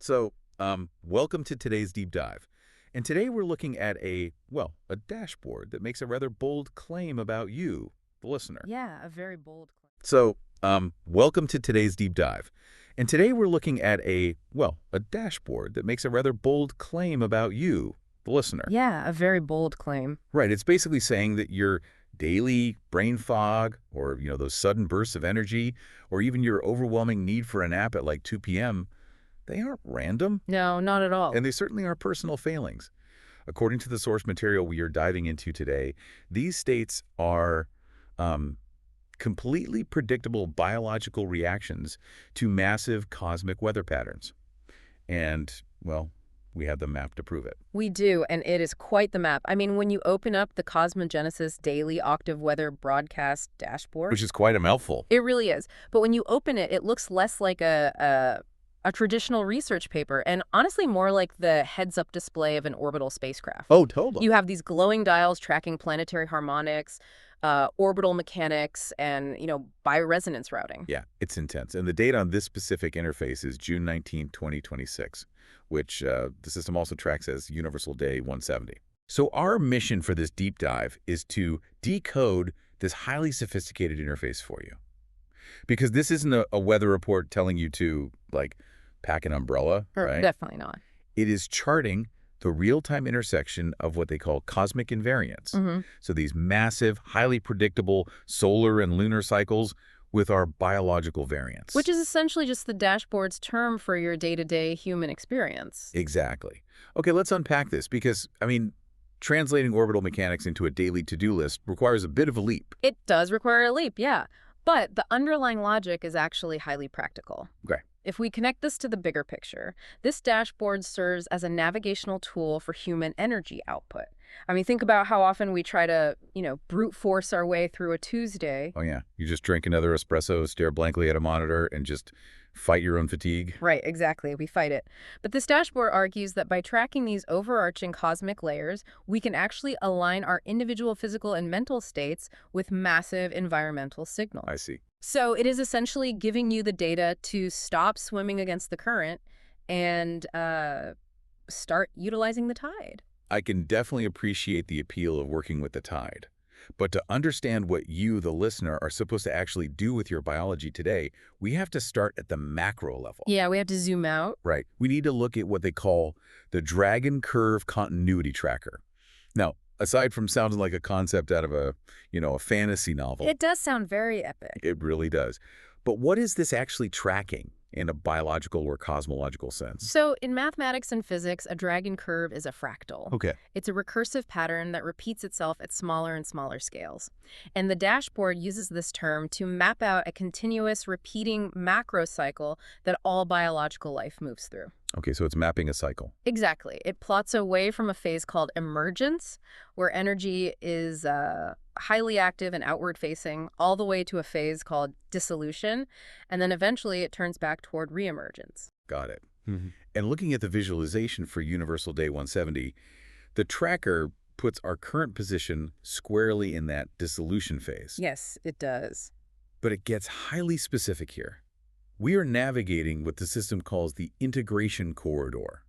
Welcome to today's deep dive. And today we're looking at a dashboard that makes a rather bold claim about you, the listener. Yeah, a very bold claim. Welcome to today's deep dive. And today we're looking at a dashboard that makes a rather bold claim about you, the listener. Yeah, a very bold claim. Right. It's basically saying that your daily brain fog or, those sudden bursts of energy or even your overwhelming need for a nap at like 2 p.m., they aren't random. No, not at all. And they certainly are personal failings. According to the source material we are diving into today, these states are completely predictable biological reactions to massive cosmic weather patterns. And, we have the map to prove it. We do, and it is quite the map. I mean, when you open up the Cosmogenesis Daily Octave Weather Broadcast Dashboard. Which is quite a mouthful. It really is. But when you open it, it looks less like a traditional research paper, and honestly more like the heads-up display of an orbital spacecraft. Oh, totally. You have these glowing dials tracking planetary harmonics, orbital mechanics, and, bioresonance routing. Yeah, it's intense. And the date on this specific interface is June 19, 2026, which the system also tracks as Universal Day 170. So our mission for this deep dive is to decode this highly sophisticated interface for you. Because this isn't a weather report telling you to, pack an umbrella, right? Definitely not. It is charting the real-time intersection of what they call cosmic invariants. Mm-hmm. So these massive, highly predictable solar and lunar cycles with our biological variants. Which is essentially just the dashboard's term for your day-to-day human experience. Exactly. Okay, let's unpack this because, translating orbital mechanics into a daily to-do list requires a bit of a leap. It does require a leap, yeah. But the underlying logic is actually highly practical. Okay. If we connect this to the bigger picture, this dashboard serves as a navigational tool for human energy output. Think about how often we try to, brute force our way through a Tuesday. Oh, yeah. You just drink another espresso, stare blankly at a monitor, and just fight your own fatigue. Right, exactly. We fight it. But this dashboard argues that by tracking these overarching cosmic layers, we can actually align our individual physical and mental states with massive environmental signals. I see. So it is essentially giving you the data to stop swimming against the current and start utilizing the tide. I can definitely appreciate the appeal of working with the tide. But to understand what you, the listener, are supposed to actually do with your biology today, we have to start at the macro level. Yeah, we have to zoom out. Right. We need to look at what they call the Dragon Curve Continuity Tracker. Now, aside from sounding like a concept out of a fantasy novel. It does sound very epic. It really does. But what is this actually tracking in a biological or cosmological sense? So in mathematics and physics, a dragon curve is a fractal. Okay. It's a recursive pattern that repeats itself at smaller and smaller scales. And the dashboard uses this term to map out a continuous repeating macro cycle that all biological life moves through. Okay, so it's mapping a cycle. Exactly. It plots away from a phase called emergence, where energy is highly active and outward-facing, all the way to a phase called dissolution, and then eventually it turns back toward reemergence. Got it. Mm-hmm. And looking at the visualization for Universal Day 170, the tracker puts our current position squarely in that dissolution phase. Yes, it does. But it gets highly specific here. We are navigating what the system calls the integration corridor,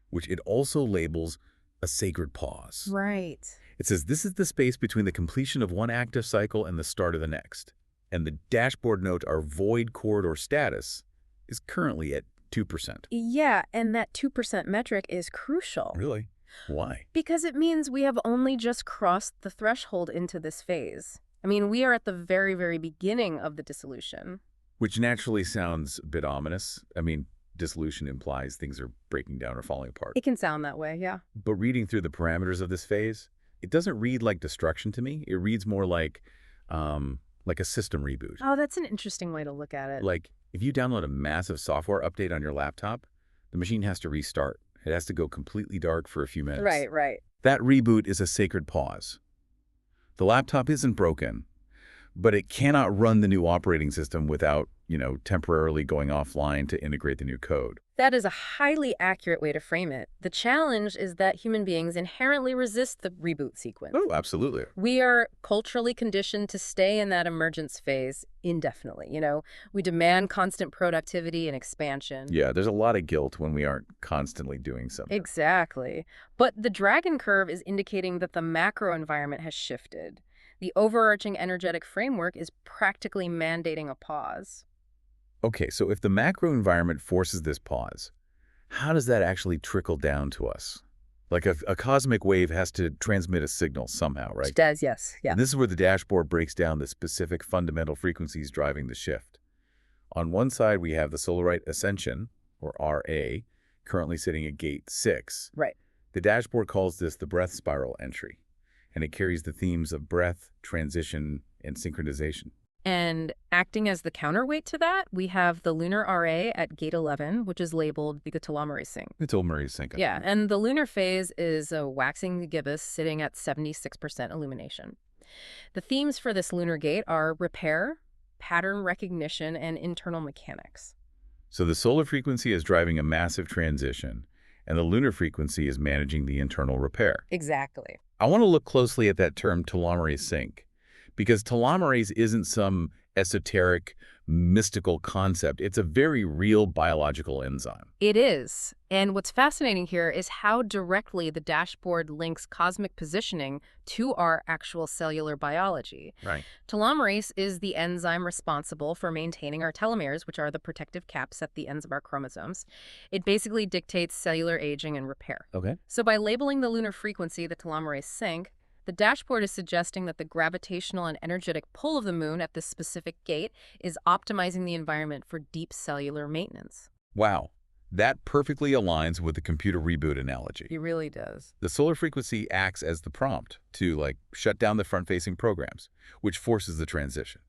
which it also labels a sacred pause. Right. It says this is the space between the completion of one active cycle and the start of the next. And the dashboard note our void corridor status is currently at 2%. Yeah, and that 2% metric is crucial. Really? Why? Because it means we have only just crossed the threshold into this phase. We are at the very, very beginning of the dissolution. Which naturally sounds a bit ominous. Dissolution implies things are breaking down or falling apart. It can sound that way, yeah. But reading through the parameters of this phase, it doesn't read like destruction to me. It reads more like a system reboot. Oh, that's an interesting way to look at it. Like if you download a massive software update on your laptop, the machine has to restart. It has to go completely dark for a few minutes. Right. That reboot is a sacred pause. The laptop isn't broken, but it cannot run the new operating system without temporarily going offline to integrate the new code. That is a highly accurate way to frame it. The challenge is that human beings inherently resist the reboot sequence. Oh, absolutely. We are culturally conditioned to stay in that emergence phase indefinitely. We demand constant productivity and expansion. Yeah, there's a lot of guilt when we aren't constantly doing something. Exactly. But the dragon curve is indicating that the macro environment has shifted. The overarching energetic framework is practically mandating a pause. Okay, so if the macro environment forces this pause, how does that actually trickle down to us? Like a cosmic wave has to transmit a signal somehow, It right? does, yes. Yeah. And this is where the dashboard breaks down the specific fundamental frequencies driving the shift. On one side, we have the Solarite Ascension, or RA, currently sitting at gate 6. Right. The dashboard calls this the breath spiral entry, and it carries the themes of breath, transition, and synchronization. And acting as the counterweight to that, we have the lunar RA at gate 11, which is labeled the telomerase sync. It's all Murray's sync. Yeah, and the lunar phase is a waxing gibbous sitting at 76% illumination. The themes for this lunar gate are repair, pattern recognition, and internal mechanics. So the solar frequency is driving a massive transition, and the lunar frequency is managing the internal repair. Exactly. I want to look closely at that term telomerase sync, because telomerase isn't some esoteric, mystical concept. It's a very real biological enzyme. It is. And what's fascinating here is how directly the dashboard links cosmic positioning to our actual cellular biology. Right. Telomerase is the enzyme responsible for maintaining our telomeres, which are the protective caps at the ends of our chromosomes. It basically dictates cellular aging and repair. Okay. So by labeling the lunar frequency the telomerase sync, the dashboard is suggesting that the gravitational and energetic pull of the moon at this specific gate is optimizing the environment for deep cellular maintenance. Wow. That perfectly aligns with the computer reboot analogy. It really does. The solar frequency acts as the prompt to, shut down the front-facing programs, which forces the transition.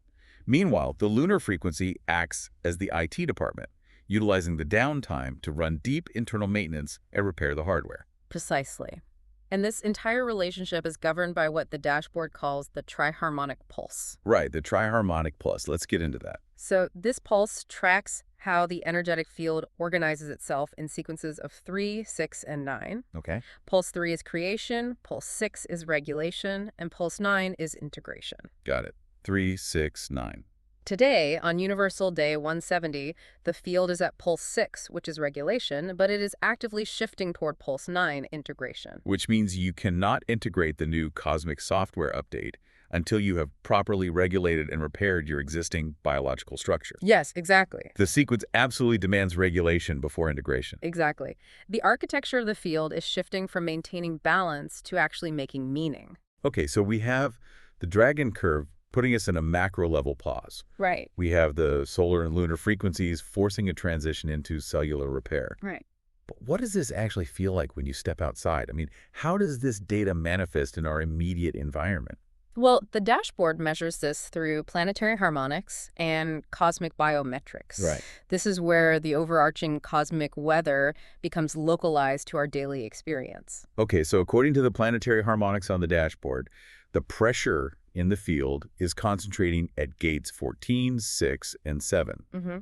Meanwhile, the lunar frequency acts as the IT department, utilizing the downtime to run deep internal maintenance and repair the hardware. Precisely. And this entire relationship is governed by what the dashboard calls the triharmonic pulse. Right, the triharmonic plus. Let's get into that. So this pulse tracks how the energetic field organizes itself in sequences of 3, 6, and 9. Okay. Pulse 3 is creation, pulse 6 is regulation, and pulse 9 is integration. Got it. 3, 6, 9. Today, on Universal Day 170, the field is at pulse 6, which is regulation, but it is actively shifting toward pulse 9, integration. Which means you cannot integrate the new cosmic software update until you have properly regulated and repaired your existing biological structure. Yes, exactly. The sequence absolutely demands regulation before integration. Exactly. The architecture of the field is shifting from maintaining balance to actually making meaning. Okay, so we have the dragon curve putting us in a macro-level pause. Right. We have the solar and lunar frequencies forcing a transition into cellular repair. Right. But what does this actually feel like when you step outside? I mean, how does this data manifest in our immediate environment? Well, the dashboard measures this through planetary harmonics and cosmic biometrics. Right. This is where the overarching cosmic weather becomes localized to our daily experience. Okay, so according to the planetary harmonics on the dashboard, the pressure in the field is concentrating at gates 14, 6, and 7. Mm-hmm.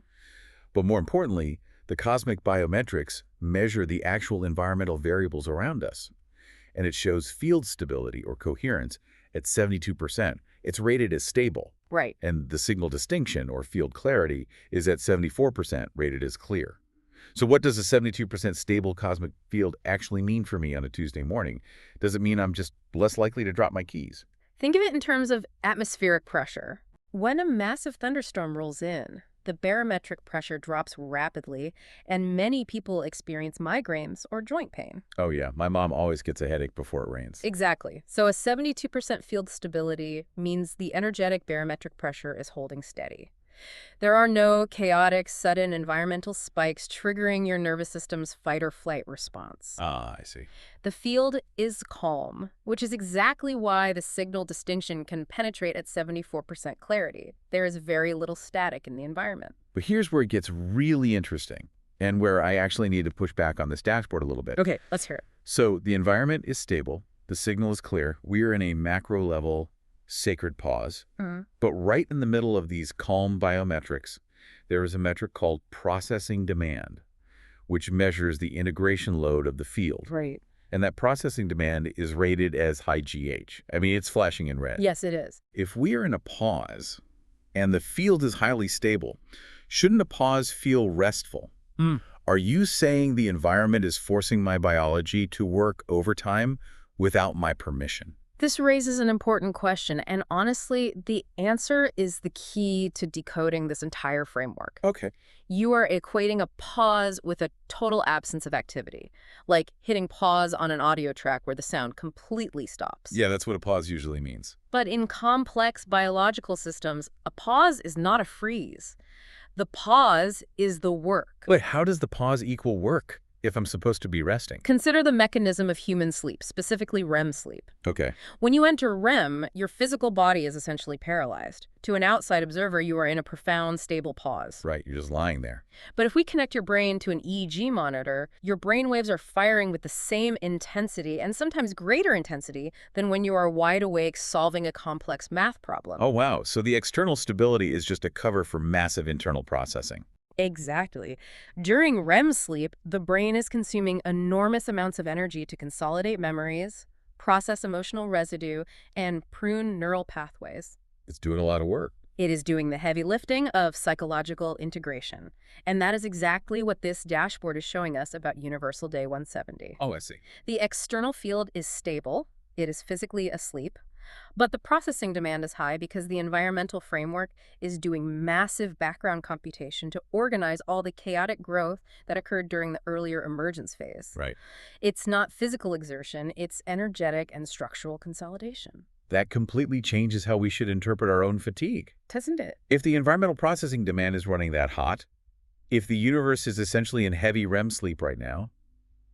But more importantly, the cosmic biometrics measure the actual environmental variables around us. And it shows field stability or coherence at 72%. It's rated as stable. Right. And the signal distinction or field clarity is at 74%, rated as clear. So what does a 72% stable cosmic field actually mean for me on a Tuesday morning? Does it mean I'm just less likely to drop my keys? Think of it in terms of atmospheric pressure. When a massive thunderstorm rolls in, the barometric pressure drops rapidly, and many people experience migraines or joint pain. Oh yeah, my mom always gets a headache before it rains. Exactly. So a 72% field stability means the energetic barometric pressure is holding steady. There are no chaotic, sudden environmental spikes triggering your nervous system's fight or flight response. Ah, I see. The field is calm, which is exactly why the signal distinction can penetrate at 74% clarity. There is very little static in the environment. But here's where it gets really interesting, and where I actually need to push back on this dashboard a little bit. Okay, let's hear it. So the environment is stable, the signal is clear, we're in a macro level sacred pause. Mm-hmm. But right in the middle of these calm biometrics, There is a metric called processing demand, which measures the integration load of the field. Right. And that processing demand is rated as high GH. I mean, it's flashing in red. Yes, it is. If we are in a pause and the field is highly stable, shouldn't a pause feel restful? Are you saying the environment is forcing my biology to work overtime without my permission? This raises an important question, and honestly, the answer is the key to decoding this entire framework. Okay. You are equating a pause with a total absence of activity, like hitting pause on an audio track where the sound completely stops. Yeah, that's what a pause usually means. But in complex biological systems, a pause is not a freeze. The pause is the work. But how does the pause equal work if I'm supposed to be resting? Consider the mechanism of human sleep, specifically REM sleep. Okay. When you enter REM, your physical body is essentially paralyzed. To an outside observer, you are in a profound, stable pause. Right, you're just lying there. But if we connect your brain to an EEG monitor, your brain waves are firing with the same intensity and sometimes greater intensity than when you are wide awake solving a complex math problem. Oh, wow. So the external stability is just a cover for massive internal processing. Exactly. During REM sleep, the brain is consuming enormous amounts of energy to consolidate memories, process emotional residue, and prune neural pathways. It's doing a lot of work. It is doing the heavy lifting of psychological integration. And that is exactly what this dashboard is showing us about Universal Day 170. Oh, I see. The external field is stable. It is physically asleep. But the processing demand is high because the environmental framework is doing massive background computation to organize all the chaotic growth that occurred during the earlier emergence phase. Right. It's not physical exertion, it's energetic and structural consolidation. That completely changes how we should interpret our own fatigue. Doesn't it? If the environmental processing demand is running that hot, if the universe is essentially in heavy REM sleep right now,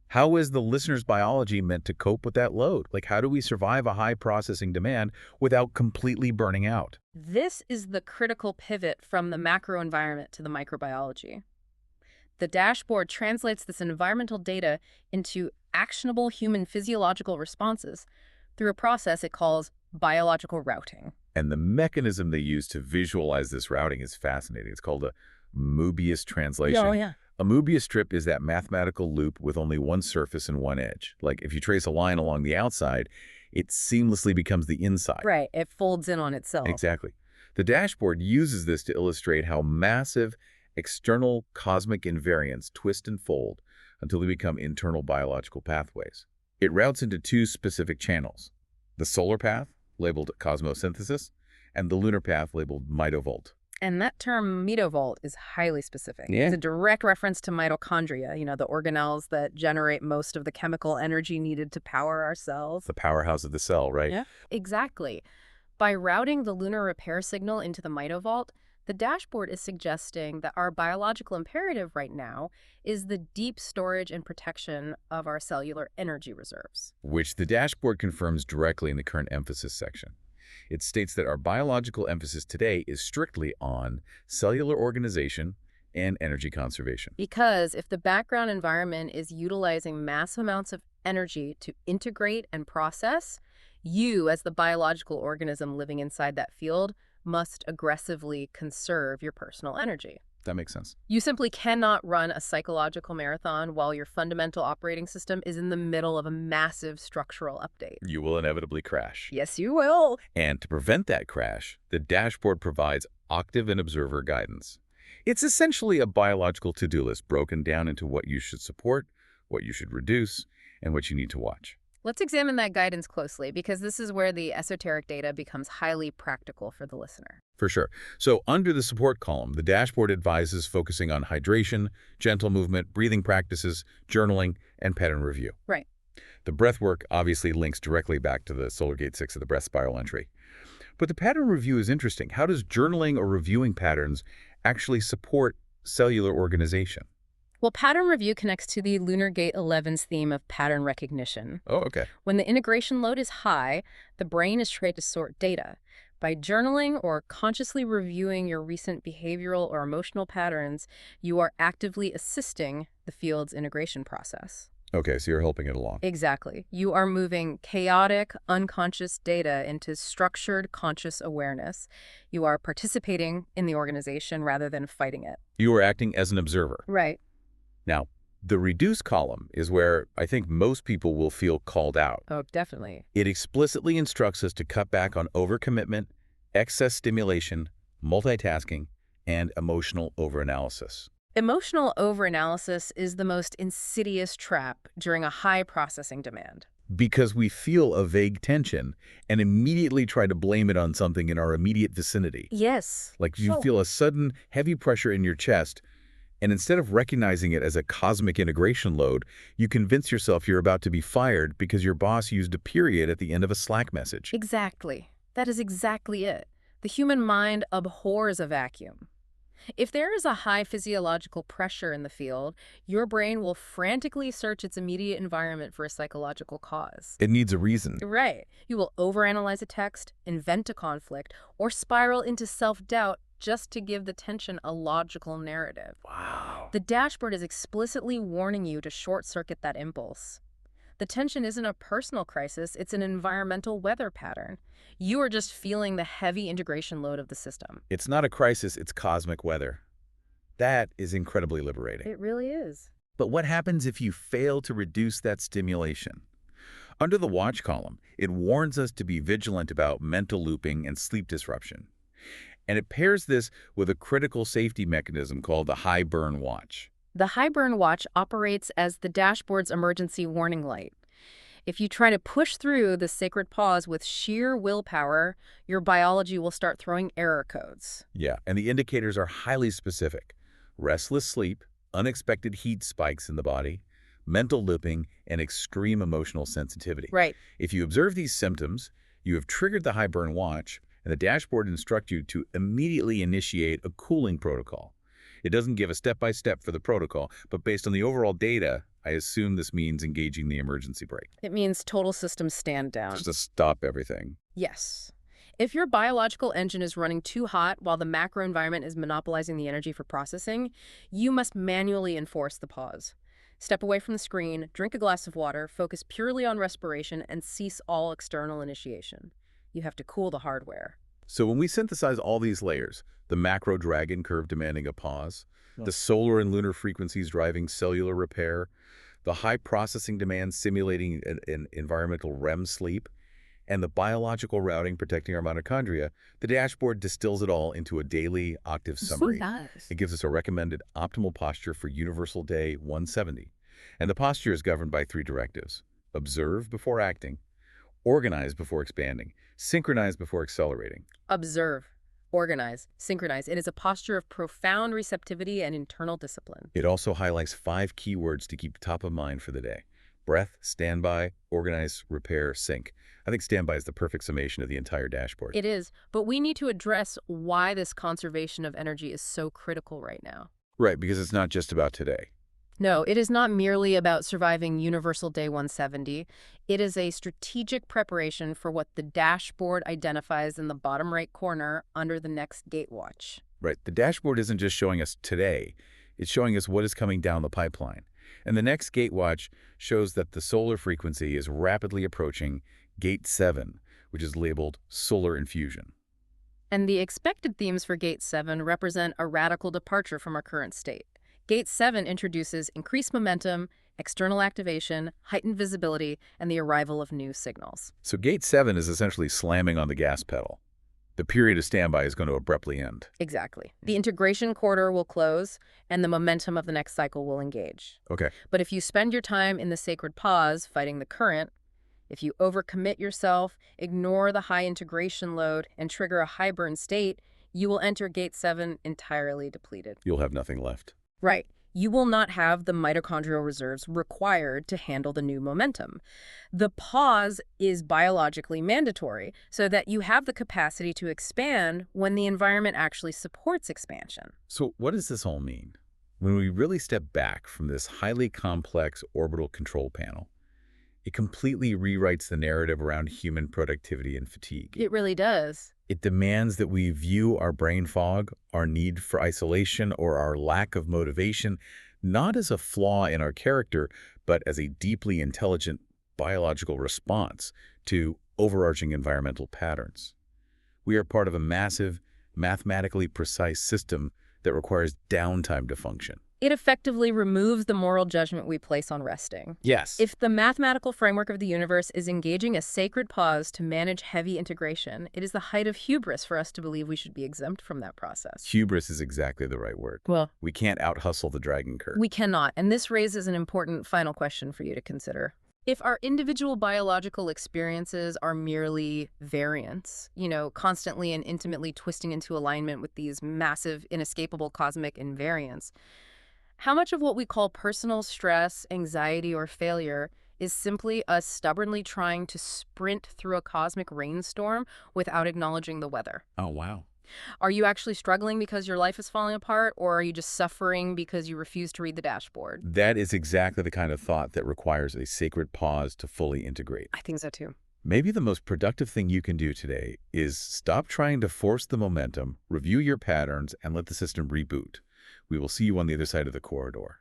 how is the listener's biology meant to cope with that load? Like, how do we survive a high processing demand without completely burning out? This is the critical pivot from the macro environment to the microbiology. The dashboard translates this environmental data into actionable human physiological responses through a process it calls biological routing. And the mechanism they use to visualize this routing is fascinating. It's called a Mobius translation. Oh, yeah. A Mobius strip is that mathematical loop with only one surface and one edge. Like, if you trace a line along the outside, it seamlessly becomes the inside. Right, it folds in on itself. Exactly. The dashboard uses this to illustrate how massive external cosmic invariants twist and fold until they become internal biological pathways. It routes into two specific channels: the solar path, labeled cosmosynthesis, and the lunar path, labeled mitovolt. And that term mitovolt is highly specific. Yeah. It's a direct reference to mitochondria, the organelles that generate most of the chemical energy needed to power our cells. The powerhouse of the cell, right? Yeah. Exactly. By routing the lunar repair signal into the mitovolt, the dashboard is suggesting that our biological imperative right now is the deep storage and protection of our cellular energy reserves. Which the dashboard confirms directly in the current emphasis section. It states that our biological emphasis today is strictly on cellular organization and energy conservation. Because if the background environment is utilizing mass amounts of energy to integrate and process, you, as the biological organism living inside that field, must aggressively conserve your personal energy. That makes sense. You simply cannot run a psychological marathon while your fundamental operating system is in the middle of a massive structural update. You will inevitably crash. Yes, you will. And to prevent that crash, the dashboard provides octave and observer guidance. It's essentially a biological to-do list broken down into what you should support, what you should reduce, and what you need to watch. Let's examine that guidance closely, because this is where the esoteric data becomes highly practical for the listener. For sure. So under the support column, the dashboard advises focusing on hydration, gentle movement, breathing practices, journaling, and pattern review. Right. The breath work obviously links directly back to the Solar Gate 6 of the breath spiral entry. But the pattern review is interesting. How does journaling or reviewing patterns actually support cellular organization? Well, pattern review connects to the Lunar Gate 11's theme of pattern recognition. Oh, okay. When the integration load is high, the brain is trained to sort data. By journaling or consciously reviewing your recent behavioral or emotional patterns, you are actively assisting the field's integration process. Okay, so you're helping it along. Exactly. You are moving chaotic, unconscious data into structured, conscious awareness. You are participating in the organization rather than fighting it. You are acting as an observer. Right. Now, the reduce column is where I think most people will feel called out. Oh, definitely. It explicitly instructs us to cut back on overcommitment, excess stimulation, multitasking, and emotional overanalysis. Emotional overanalysis is the most insidious trap during a high processing demand. Because we feel a vague tension and immediately try to blame it on something in our immediate vicinity. Yes. Like you Oh. feel a sudden, heavy pressure in your chest, and instead of recognizing it as a cosmic integration load, you convince yourself you're about to be fired because your boss used a period at the end of a Slack message. Exactly. That is exactly it. The human mind abhors a vacuum. If there is a high physiological pressure in the field, your brain will frantically search its immediate environment for a psychological cause. It needs a reason. Right. You will overanalyze a text, invent a conflict, or spiral into self-doubt just to give the tension a logical narrative. Wow. The dashboard is explicitly warning you to short-circuit that impulse. The tension isn't a personal crisis, it's an environmental weather pattern. You are just feeling the heavy integration load of the system. It's not a crisis, it's cosmic weather. That is incredibly liberating. It really is. But what happens if you fail to reduce that stimulation? Under the watch column, it warns us to be vigilant about mental looping and sleep disruption. And it pairs this with a critical safety mechanism called the high burn watch. The high burn watch operates as the dashboard's emergency warning light. If you try to push through the sacred pause with sheer willpower, your biology will start throwing error codes. Yeah, and the indicators are highly specific. Restless sleep, unexpected heat spikes in the body, mental looping, and extreme emotional sensitivity. Right. If you observe these symptoms, you have triggered the high burn watch, and the dashboard instructs you to immediately initiate a cooling protocol. It doesn't give a step-by-step for the protocol, but based on the overall data, I assume this means engaging the emergency brake. It means total system stand down. Just to stop everything. Yes. If your biological engine is running too hot while the macro environment is monopolizing the energy for processing, you must manually enforce the pause. Step away from the screen, drink a glass of water, focus purely on respiration, and cease all external initiation. You have to cool the hardware. So when we synthesize all these layers, the macro dragon curve demanding a pause, the solar and lunar frequencies driving cellular repair, the high processing demand simulating an environmental REM sleep, and the biological routing protecting our mitochondria, the dashboard distills it all into a daily octave summary. It gives us a recommended optimal posture for Universal Day 170. And the posture is governed by 3 directives: observe before acting, organize before expanding, synchronize before accelerating. Observe, organize, synchronize. It is a posture of profound receptivity and internal discipline. It also highlights 5 keywords to keep top of mind for the day: breath, standby, organize, repair, sync. I think standby is the perfect summation of the entire dashboard. It is, but we need to address why this conservation of energy is so critical right now. Right, because it's not just about today. No, it is not merely about surviving Universal Day 170. It is a strategic preparation for what the dashboard identifies in the bottom right corner under the next gate watch. Right, the dashboard isn't just showing us today, it's showing us what is coming down the pipeline. And the next gate watch shows that the solar frequency is rapidly approaching Gate 7, which is labeled Solar Infusion. And the expected themes for Gate 7 represent a radical departure from our current state. Gate 7 introduces increased momentum, external activation, heightened visibility, and the arrival of new signals. So Gate 7 is essentially slamming on the gas pedal. The period of standby is going to abruptly end. Exactly. The integration quarter will close, and the momentum of the next cycle will engage. Okay. But if you spend your time in the sacred pause fighting the current, if you overcommit yourself, ignore the high integration load, and trigger a high burn state, you will enter Gate 7 entirely depleted. You'll have nothing left. Right. You will not have the mitochondrial reserves required to handle the new momentum. The pause is biologically mandatory so that you have the capacity to expand when the environment actually supports expansion. So what does this all mean? When we really step back from this highly complex orbital control panel, it completely rewrites the narrative around human productivity and fatigue. It really does. It demands that we view our brain fog, our need for isolation, or our lack of motivation not as a flaw in our character, but as a deeply intelligent biological response to overarching environmental patterns. We are part of a massive, mathematically precise system that requires downtime to function. It effectively removes the moral judgment we place on resting. Yes. If the mathematical framework of the universe is engaging a sacred pause to manage heavy integration, it is the height of hubris for us to believe we should be exempt from that process. Hubris is exactly the right word. Well, We can't out-hustle the dragon curve. we cannot, and this raises an important final question for you to consider. If our individual biological experiences are merely variants, constantly and intimately twisting into alignment with these massive, inescapable cosmic invariants, how much of what we call personal stress, anxiety, or failure is simply us stubbornly trying to sprint through a cosmic rainstorm without acknowledging the weather? Oh, wow. Are you actually struggling because your life is falling apart, or are you just suffering because you refuse to read the dashboard? That is exactly the kind of thought that requires a sacred pause to fully integrate. I think so too. Maybe the most productive thing you can do today is stop trying to force the momentum, review your patterns, and let the system reboot. We will see you on the other side of the corridor.